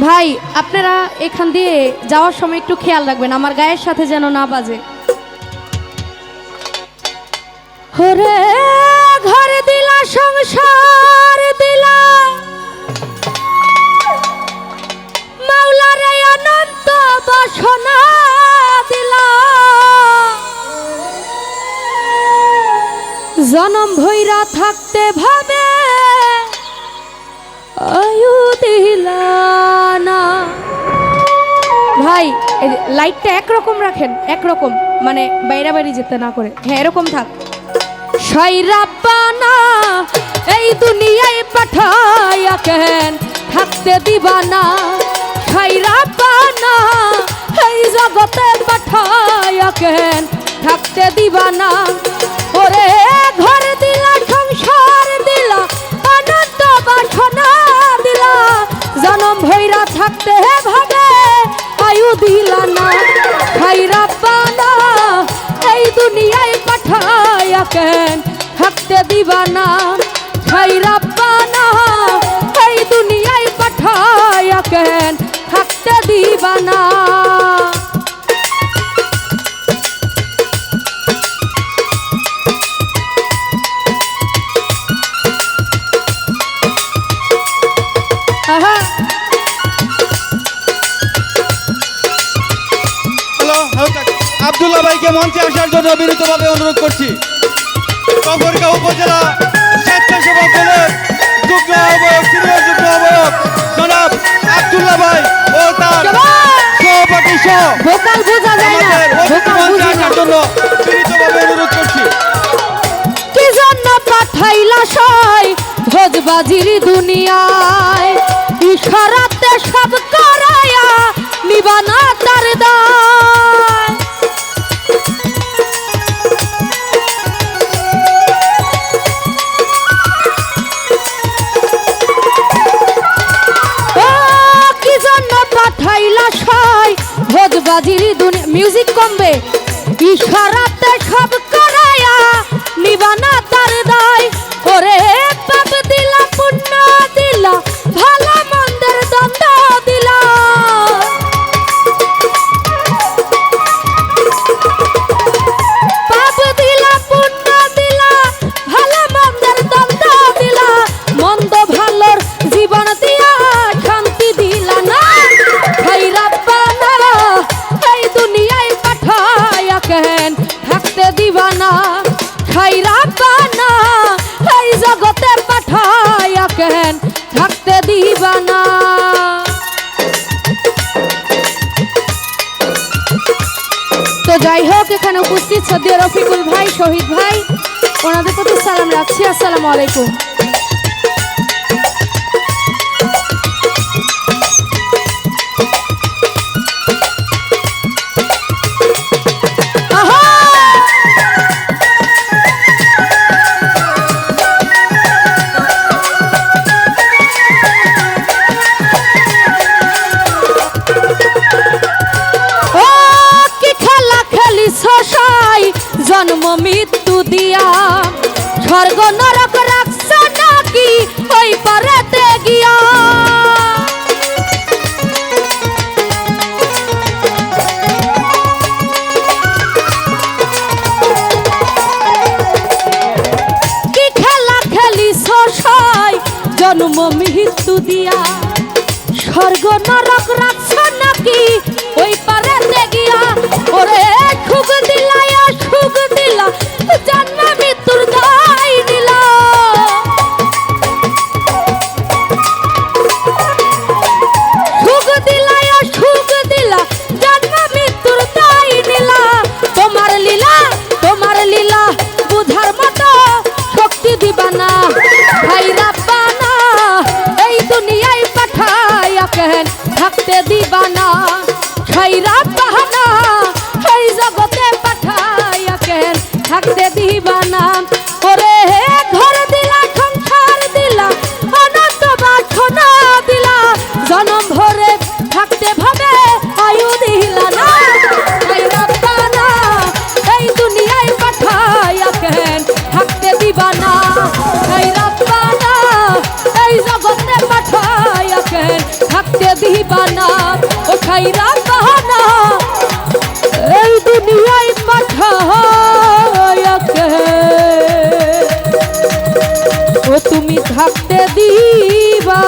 ভাই আপনারা এখান দিয়ে যাওয়ার সময় একটু খেয়াল রাখবেন আমার গায়ের সাথে যেন না বাজে। ওরে ঘর দিলা সংসার দিলা মাওলা রে অনন্ত বাসনা দিলা জনম ভৈরা থাকতে ভাবে আয়ু দিলা না। ভাই লাইটটা একরকম রাখেন, একরকম মানে বাইরে বাইরে যেতে না করে, হ্যাঁ এরকম থাক। শৈরাব্বানা এই দুনিয়ায় পাঠাইয়া কেন থাকতে দিবা না, শৈরাব্বানা এই জগতে পাঠাইয়া কেন থাকতে দিবা না। ওরে ঘর দিলা সংসার দিলা অনন্ত বাসনা দিলা জনম ভৈরা থাকতে ভাবে আয়ু দিলা না, শৈরাব্বানা এই দুনিয়ায় পাঠাইয়া কেন থাকতে দিবা না, শৈরাব্বানা এই দুনিয়ায় পাঠাইয়া কেন থাকতে দিবা না। আব্দুল্লাহ ভাইকে মঞ্চে আসার জন্য বিনীতভাবে অনুরোধ করছি। কবরগাঁও উপজেলা স্বেচ্ছাসেবক দলের যুগ্ম আহ্বায়ক, সিনিয়র যুগ্ম আহ্বায়ক জনাব আব্দুল্লাহ ভাই ও তার সহপাঠী সহ আমাদের মঞ্চে আসার জন্য বিনীতভাবে অনুরোধ করছি। কি জন্য পাঠাইলা সয় ভোজবাজির দুনিয়ায় ইশারাতে সব করায়া নিবানা তার দায়। কি জন্য পাঠাইলা সয় ভোজবাজির দুনিয়া, মিউজিক কমবে, ইশারাতে সব করায়া নিবানা তার দায়। ওরে পাপ দিলা পুণ্য দিলা ভালো মন্দের দ্বন্দ্ব দিলা, পাপ দিলা পুণ্য দিলা ভালো মন্দের দ্বন্দ্ব দিলা, মন্দ ভালোর জীবন দিয়া শান্তি দিলা না, শৈরাব্বানা এই দুনিয়ায় পাঠাইয়া কেন থাকতে দিবা না, শৈরাব্বানা এই জগতে পাঠাইয়া কেন থাকতে দিবা না। তো যাই হোক এখানে উপস্থিত সদ্য রফিকুল ভাই, শহীদ ভাই, ওনাদের প্রতি সালাম রাখছি। আসসালামু আলাইকুম। জন্ম মৃত্যু দিয়া স্বর্গ নরক রাখছ নাকি ওই পারেতে গিয়া, কি খেলা খেলিস জন্ম মৃত্যু দিয়া স্বর্গ নরক রাখছ নাকি ওই পারেতে গিয়া। ওরে খুব দিলা সুখ দিলা জন্ম মৃত্যুর দায় দিলা, সুখ দিলা সুখ দিলা জন্ম মৃত্যুর দায় দিলা। তোমার লীলা বুঝার মতো শক্তি দিবা না, শৈরাব্বানা এই দুনিয়ায় পাঠাইয়া কেন থাকতে দিবা না, শৈরাব্বানা এই তুমি থাকতে দিবা